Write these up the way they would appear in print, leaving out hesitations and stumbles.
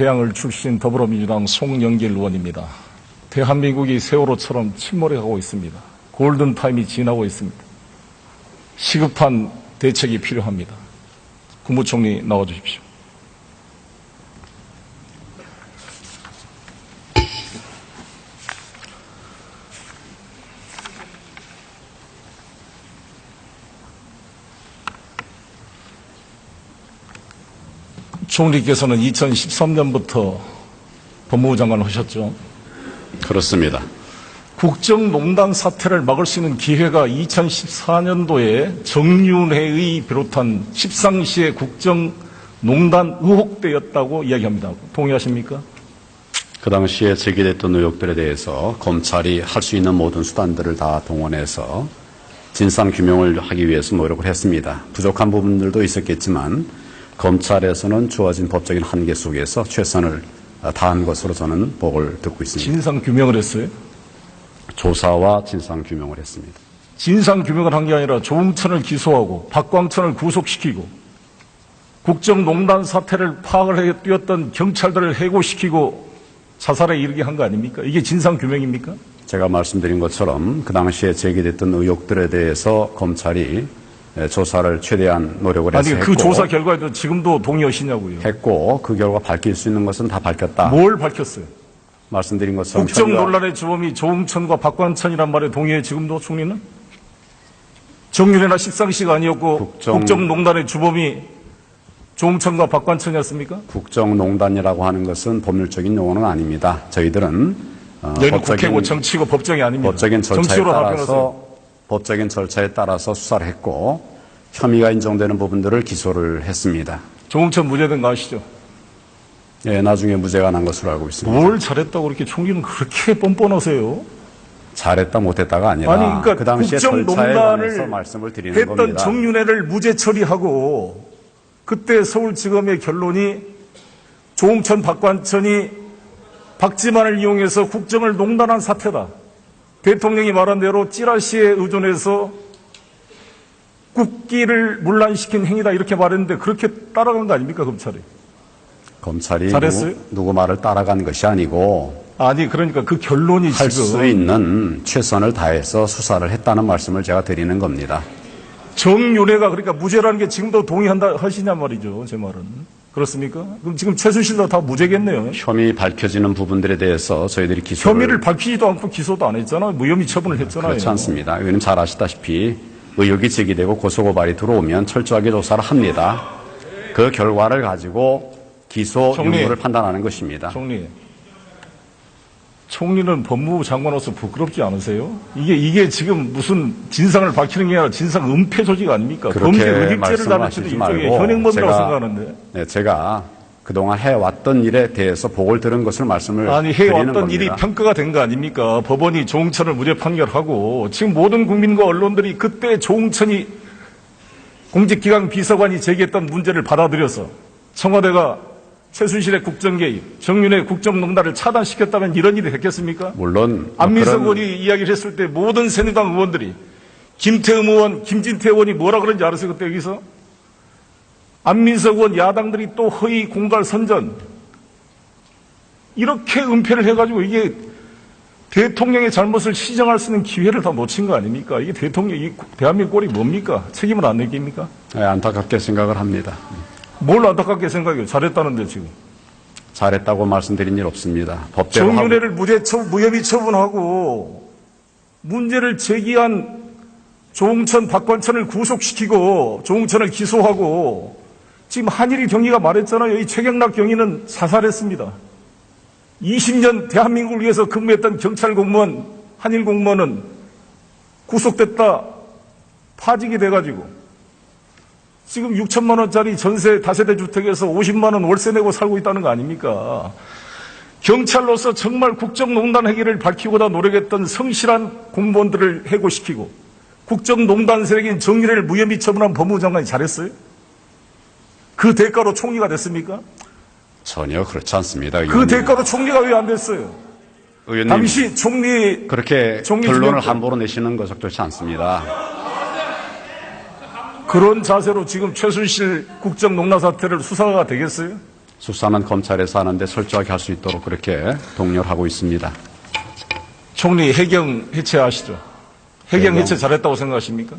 개항을 출신 더불어민주당 송영길 의원입니다. 대한민국이 세월호처럼 침몰해가고 있습니다. 골든타임이 지나고 있습니다. 시급한 대책이 필요합니다. 국무총리 나와주십시오. 총리께서는 2013년부터 법무부 장관을 하셨죠. 그렇습니다. 국정농단 사태를 막을 수 있는 기회가 2014년도에 정윤회의 비롯한 십상시의 국정농단 의혹 때였다고 이야기합니다. 동의하십니까? 그 당시에 제기됐던 의혹들에 대해서 검찰이 할 수 있는 모든 수단들을 다 동원해서 진상규명을 하기 위해서 노력을 했습니다. 부족한 부분들도 있었겠지만 검찰에서는 주어진 법적인 한계 속에서 최선을 다한 것으로 저는 보고를 듣고 있습니다. 진상규명을 했어요? 조사와 진상규명을 했습니다. 진상규명을 한 게 아니라 조응천을 기소하고 박광천을 구속시키고 국정농단 사태를 파악을 해 뛰었던 경찰들을 해고시키고 자살에 이르게 한 거 아닙니까? 이게 진상규명입니까? 제가 말씀드린 것처럼 그 당시에 제기됐던 의혹들에 대해서 검찰이 조사를 최대한 노력을 해서 아니, 그 조사 결과에도 지금도 동의하시냐고요. 했고 그 결과 밝힐 수 있는 것은 다 밝혔다. 뭘 밝혔어요? 말씀드린 것처럼 국정 논란의 주범이 조응천과 박광천이란 말에 동의해 지금도 총리는? 정윤회나 십상시가 아니었고 국정농단의 주범이 조응천과 박광천이었습니까? 국정농단이라고 하는 것은 법률적인 용어는 아닙니다. 저희들은 여기는 국회고 정치고 법정이 아닙니다. 법적인 절차에 따라서 수사를 했고 혐의가 인정되는 부분들을 기소를 했습니다. 조응천 무죄된 거 아시죠? 예, 나중에 무죄가 난 것으로 알고 있습니다. 뭘 잘했다고 그렇게 총리는 그렇게 뻔뻔하세요? 잘했다 못했다가 아니라 아니, 그러니까 그 당시에 절차에 관해서 국정농단을 말씀을 드리는 했던 겁니다. 정윤회를 무죄 처리하고 그때 서울지검의 결론이 조응천, 박광천이 박지만을 이용해서 국정을 농단한 사태다. 대통령이 말한 대로 찌라시에 의존해서 국기를 문란시킨 행위다 이렇게 말했는데 그렇게 따라간 거 아닙니까 검찰이 잘했어요? 누구 말을 따라간 것이 아니고 아니 그러니까 그 결론이 할 지금 수 있는 최선을 다해서 수사를 했다는 말씀을 제가 드리는 겁니다. 정윤회가 그러니까 무죄라는 게 지금도 동의한다 하시냐 말이죠. 제 말은. 그렇습니까? 그럼 지금 최순실도 다 무죄겠네요. 혐의 밝혀지는 부분들에 대해서 저희들이 기소를 혐의를 밝히지도 않고 기소도 안 했잖아요. 무혐의 처분을 했잖아요. 그렇지 않습니다. 의원님 잘 아시다시피 의혹이 제기되고 고소고발이 들어오면 철저하게 조사를 합니다. 그 결과를 가지고 기소 유무를 판단하는 것입니다. 총리는 법무부 장관으로서 부끄럽지 않으세요? 이게 지금 무슨 진상을 밝히는 게 아니라 진상 은폐 조직 아닙니까? 범죄 의혹죄를 다루치는 일종의 현행범이라고 생각하는데. 네, 제가 그동안 해왔던 일에 대해서 보고를 들은 것을 말씀을 아니, 드리는 해왔던 겁니다. 일이 평가가 된 거 아닙니까? 법원이 조응천을 무죄 판결하고 지금 모든 국민과 언론들이 그때 조응천이 공직기강 비서관이 제기했던 문제를 받아들여서 청와대가 최순실의 국정개입, 정윤회 국정농단을 차단시켰다면 이런 일이 됐겠습니까? 물론 안민석 의원이 이야기를 했을 때 모든 새누리당 의원들이 김태흠 의원, 김진태 의원이 뭐라 그런지 알았어요? 그때 여기서? 안민석 의원 야당들이 또 허위 공갈 선전 이렇게 은폐를 해가지고 이게 대통령의 잘못을 시정할 수 있는 기회를 다 놓친 거 아닙니까? 이게 대한민국 꼴이 뭡니까? 책임을 안 내깁니까? 네, 안타깝게 생각을 합니다. 뭘 안타깝게 생각해요? 잘했다는데 지금. 잘했다고 말씀드린 일 없습니다. 법대로 정윤회를 무혐의 처분하고 문제를 제기한 조응천, 박광천을 구속시키고 조응천을 기소하고 지금 한일이 경위가 말했잖아요. 이 최경락 경위는 자살했습니다. 20년 대한민국을 위해서 근무했던 경찰 공무원, 한일 공무원은 구속됐다 파직이 돼가지고 지금 6천만 원짜리 전세 다세대 주택에서 50만 원 월세 내고 살고 있다는 거 아닙니까? 경찰로서 정말 국정농단 행위를 밝히고자 노력했던 성실한 공무원들을 해고시키고 국정농단 세력인 정윤회를 무혐의 처분한 법무부 장관이 잘했어요? 그 대가로 총리가 됐습니까? 전혀 그렇지 않습니다. 그 대가로 총리가 왜 안 됐어요? 의원님, 당시 총리 그렇게 결론을 함부로 내시는 것 적절치 않습니다. 그런 자세로 지금 최순실 국정농단 사태를 수사가 되겠어요? 수사는 검찰에서 하는데 철저하게 할 수 있도록 그렇게 독려를 하고 있습니다. 총리 해경 해체하시죠. 해경 해경. 해체 잘했다고 생각하십니까?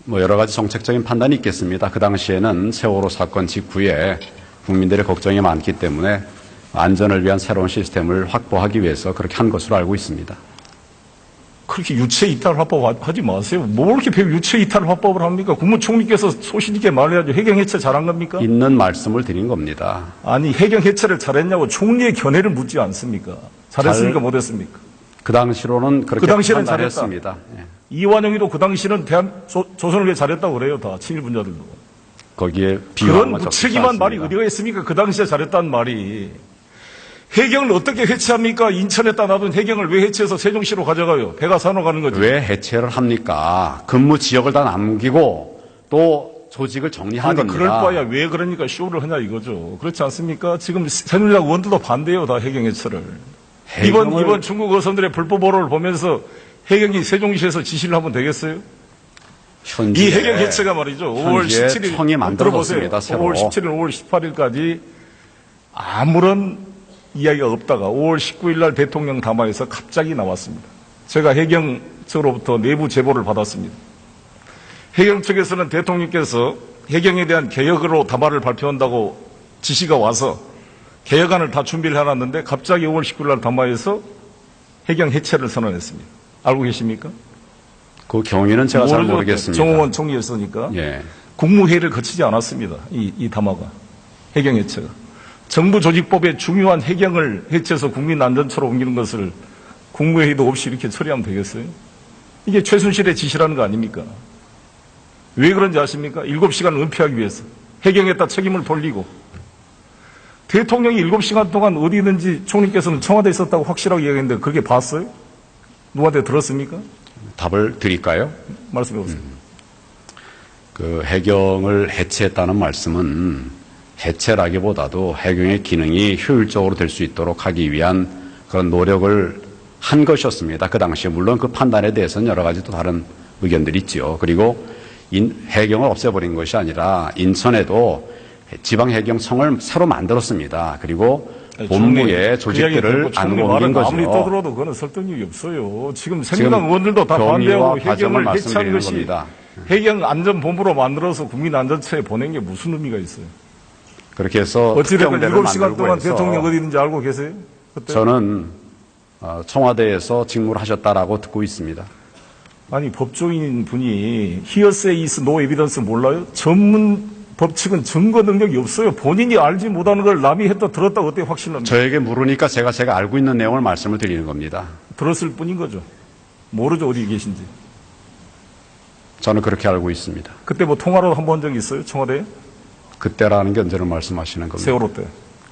뭐 여러 가지 정책적인 판단이 있겠습니다. 그 당시에는 세월호 사건 직후에 국민들의 걱정이 많기 때문에 안전을 위한 새로운 시스템을 확보하기 위해서 그렇게 한 것으로 알고 있습니다. 그렇게 유체 이탈 화법 하지 마세요. 뭐 이렇게 유체 이탈 화법을 합니까? 국무총리께서 소신 있게 말해야죠. 해경 해체 잘한 겁니까? 있는 말씀을 드린 겁니다. 아니 해경 해체를 잘했냐고 총리의 견해를 묻지 않습니까? 잘했습니까? 못했습니까? 그 당시로는 그렇게 그 당시에는 판단했습니다. 예. 이완영이도 그 당시는 조선을 위해 잘했다고 그래요. 다 친일분자들도. 거기에 그런 비유한 무책임한 말이 어디가 있습니까? 그 당시에 잘했다는 말이. 해경을 어떻게 해체합니까? 인천에다 놔둔 해경을 왜 해체해서 세종시로 가져가요? 배가 산으로 가는 거죠. 왜 해체를 합니까? 근무 지역을 다 남기고 또 조직을 정리한 아니 겁니다. 그럴 바야 왜 그러니까 쇼를 하냐 이거죠. 그렇지 않습니까? 지금 새누리당 의원들도 반대해요. 다 해경 해체를. 이번 중국 어선들의 불법 어로를 보면서 해경이 세종시에서 지시를 하면 되겠어요? 이 해경 해체가 말이죠. 5월 17일 청이 만들어졌습니다. 들어보세요. 5월 17일, 5월 18일까지 아무런 이야기가 없다가 5월 19일 날 대통령 담화에서 갑자기 나왔습니다. 제가 해경 측으로부터 내부 제보를 받았습니다. 해경 측에서는 대통령께서 해경에 대한 개혁으로 담화를 발표한다고 지시가 와서 개혁안을 다 준비를 해놨는데 갑자기 5월 19일 날 담화에서 해경 해체를 선언했습니다. 알고 계십니까? 그 경위는 제가 잘 모르겠습니다. 정홍원 총리였으니까. 예. 국무회의를 거치지 않았습니다. 이 담화가. 해경 해체가. 정부 조직법의 중요한 해경을 해체해서 국민 안전처로 옮기는 것을 국무회의도 없이 이렇게 처리하면 되겠어요? 이게 최순실의 지시라는 거 아닙니까? 왜 그런지 아십니까? 7시간 은폐하기 위해서. 해경에다 책임을 돌리고. 대통령이 7시간 동안 어디 있는지 총리께서는 청와대에 있었다고 확실하게 이야기했는데 그게 봤어요? 누구한테 들었습니까? 답을 드릴까요? 말씀해 보세요. 그 해경을 해체했다는 말씀은 해체라기보다도 해경의 기능이 효율적으로 될 수 있도록 하기 위한 그런 노력을 한 것이었습니다. 그 당시에 물론 그 판단에 대해서는 여러 가지 또 다른 의견들이 있지요. 그리고 해경을 없애버린 것이 아니라 인천에도 지방해경청을 새로 만들었습니다. 그리고 본부의 조직들을 안 옮긴 거죠. 아무리 떠들어도 그거는 설득력이 없어요. 지금 새누리당 의원들도 다 반대하고 해경을 해체한 것이 겁니다. 해경 안전본부로 만들어서 국민안전처에 보낸 게 무슨 의미가 있어요? 그렇게 해서 어찌됐건 특경대를 7시간 만들고 동안 해서 대통령 어디 있는지 알고 계세요? 그때? 저는 청와대에서 직무를 하셨다라고 듣고 있습니다. 아니 법조인 분이 hearsay is no evidence 몰라요? 전문 법칙은 증거 능력이 없어요. 본인이 알지 못하는 걸 남이 했다 들었다 어떻게 확신합니까? 저에게 물으니까 제가 알고 있는 내용을 말씀을 드리는 겁니다. 들었을 뿐인 거죠. 모르죠 어디 계신지. 저는 그렇게 알고 있습니다. 그때 뭐 통화로 한 번 적 있어요? 청와대에? 그때라는 게 언제를 말씀하시는 겁니다. 세월호 때.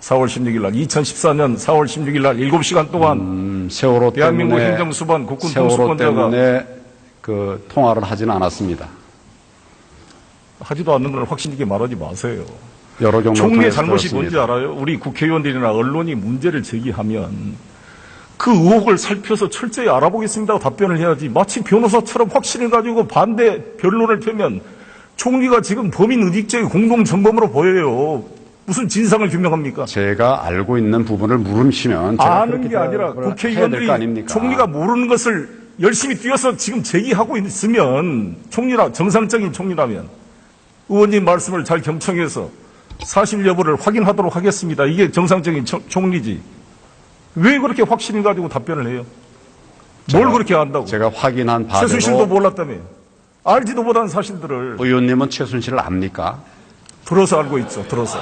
4월 16일 날 2014년 4월 16일 날 7시간 동안 세월호 대한민국 때문에 행정수반 국군 세월호 통수권자가 때문에 그 통화를 하지는 않았습니다. 하지도 않는 걸 확신 있게 말하지 마세요. 여러 경우를 총리의 통해서 잘못이 들었습니다. 뭔지 알아요? 우리 국회의원들이나 언론이 문제를 제기하면 그 의혹을 살펴서 철저히 알아보겠습니다 답변을 해야지 마치 변호사처럼 확신을 가지고 반대 변론을 펴면 총리가 지금 범인 의식죄의 공동정범으로 보여요. 무슨 진상을 규명합니까? 제가 알고 있는 부분을 물으시면 제가 아는 게 아니라 해야 될 거 국회의원들이 아닙니까? 총리가 모르는 것을 열심히 뛰어서 지금 제기하고 있으면 총리라 정상적인 총리라면 의원님 말씀을 잘 경청해서 사실 여부를 확인하도록 하겠습니다. 이게 정상적인 총리지. 왜 그렇게 확신을 가지고 답변을 해요? 뭘 그렇게 안다고? 제가 확인한 바대로 최순실도 몰랐다며. 알지도 못한 사실들을 의원님은 최순실을 압니까? 들어서 알고 있죠. 들어서.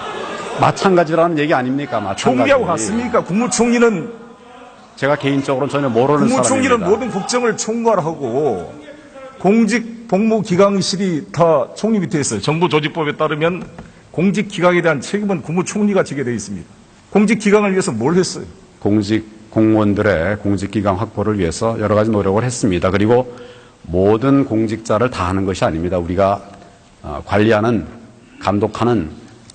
마찬가지라는 얘기 아닙니까? 마찬가지. 총리하고 같습니까? 국무총리는 제가 개인적으로는 전혀 모르는 국무총리는 사람입니다. 모든 국정을 총괄하고 공직 복무기강실이 다 총리 밑에 있어요. 정부 조직법에 따르면 공직기강에 대한 책임은 국무총리가 지게 되어 있습니다. 공직기강을 위해서 뭘 했어요? 공무원들의 공직기강 확보를 위해서 여러 가지 노력을 했습니다. 그리고 모든 공직자를 다 하는 것이 아닙니다. 우리가 관리하는, 감독하는,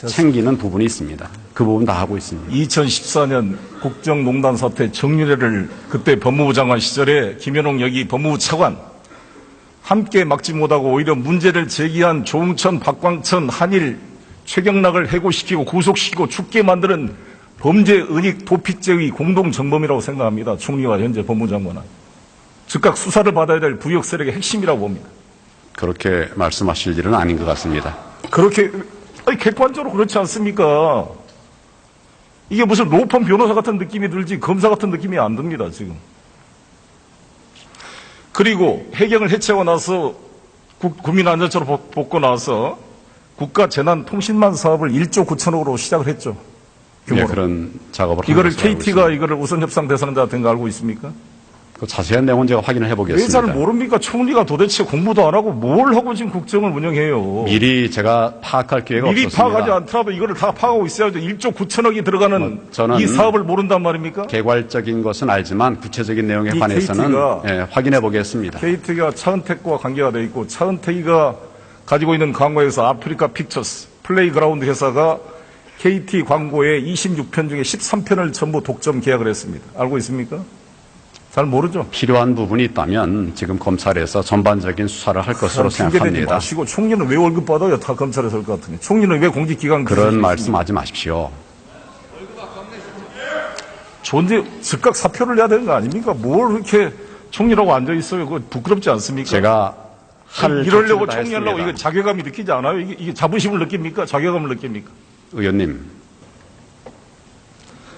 챙기는 부분이 있습니다. 그 부분 다 하고 있습니다. 2014년 국정농단 사태 정유래를 그때 법무부 장관 시절에 김현웅 여기 법무부 차관 함께 막지 못하고 오히려 문제를 제기한 조응천, 박광천, 한일 최경락을 해고시키고 구속시키고 죽게 만드는 범죄 은닉 도피죄의 공동정범이라고 생각합니다. 총리와 현재 법무장관은. 즉각 수사를 받아야 될 부역 세력의 핵심이라고 봅니다. 그렇게 말씀하실 일은 아닌 것 같습니다. 그렇게 객관적으로 그렇지 않습니까? 이게 무슨 로펌 변호사 같은 느낌이 들지 검사 같은 느낌이 안 듭니다, 지금. 그리고 해경을 해체하고 나서 국민안전처로 뽑고 나서 국가재난통신망 사업을 1조 9천억으로 시작을 했죠. 규모로. 예, 그런 작업을 이거를 하는 것으로 알고 KT가 있습니다. 이거를 우선 협상 대상자 된 거 알고 있습니까? 그 자세한 내용은 제가 확인을 왜 해보겠습니다. 잘 모릅니까? 총리가 도대체 공부도 안 하고 뭘 하고 지금 국정을 운영해요? 미리 제가 파악할 기회가 미리 없었습니다. 파악하지 않더라도 이거를 다 파악하고 있어야죠. 1조 9천억이 들어가는 저는 이 사업을 모른단 말입니까? 개괄적인 것은 알지만 구체적인 내용에 이 관해서는 KT가 예, 확인해 보겠습니다. KT가 차은택과 관계가 돼 있고 차은택이가 가지고 있는 광고에서 아프리카 픽처스 플레이그라운드 회사가 KT 광고의 26편 중에 13편을 전부 독점 계약을 했습니다. 알고 있습니까? 잘 모르죠. 필요한 부분이 있다면 지금 검찰에서 전반적인 수사를 할 것으로 핑계대지 생각합니다. 마시고 총리는 왜 월급 받아요? 다 검찰에서 할 것 같으니. 총리는 왜 공직기관 그런 말씀하지 마십시오. 존재 즉각 사표를 내야 되는 거 아닙니까? 뭘 이렇게 총리라고 앉아 있어요? 그거 부끄럽지 않습니까? 제가 할 이러려고 조치를 다 총리하려고 했습니다. 이거 자괴감이 느끼지 않아요? 이게 자부심을 느낍니까? 자괴감을 느낍니까? 의원님,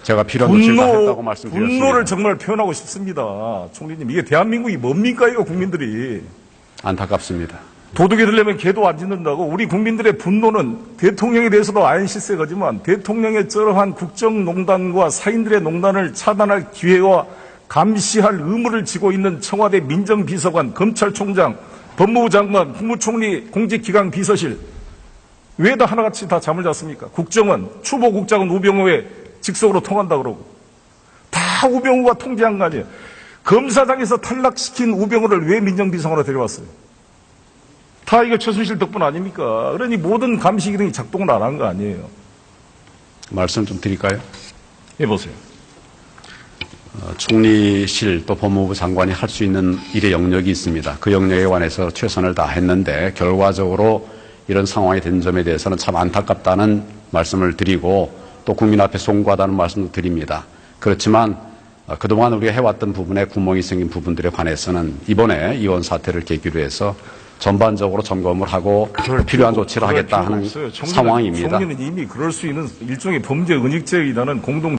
제가 필요한 조치를 다 했다고 말씀드렸습니다. 분노를 정말 표현하고 싶습니다. 총리님, 이게 대한민국이 뭡니까, 이거 국민들이. 안타깝습니다. 도둑이 되려면 개도 안 짖는다고. 우리 국민들의 분노는 대통령에 대해서도 아인시세거지만 대통령의 저러한 국정농단과 사인들의 농단을 차단할 기회와 감시할 의무를 지고 있는 청와대 민정비서관, 검찰총장, 법무부 장관, 국무총리, 공직기강 비서실 왜 다 하나같이 다 잠을 잤습니까? 국정원, 추보국장은 우병우의 직속으로 통한다 그러고 다 우병우가 통제한 거 아니에요. 검사장에서 탈락시킨 우병우를 왜 민정비서관으로 데려왔어요? 다 이거 최순실 덕분 아닙니까? 그러니 모든 감시 기능이 작동을 안 한 거 아니에요. 말씀 좀 드릴까요? 해보세요. 총리실 또 법무부 장관이 할 수 있는 일의 영역이 있습니다. 그 영역에 관해서 최선을 다했는데 결과적으로 이런 상황이 된 점에 대해서는 참 안타깝다는 말씀을 드리고 또 국민 앞에 송구하다는 말씀도 드립니다. 그렇지만 그동안 우리가 해왔던 부분에 구멍이 생긴 부분들에 관해서는 이번에 이원 사태를 계기로 해서 전반적으로 점검을 하고 필요한 조치를 하겠다 하는 상황입니다. 총리는 이미 그럴 수 있는 일종의 범죄 은닉죄에 의한 공동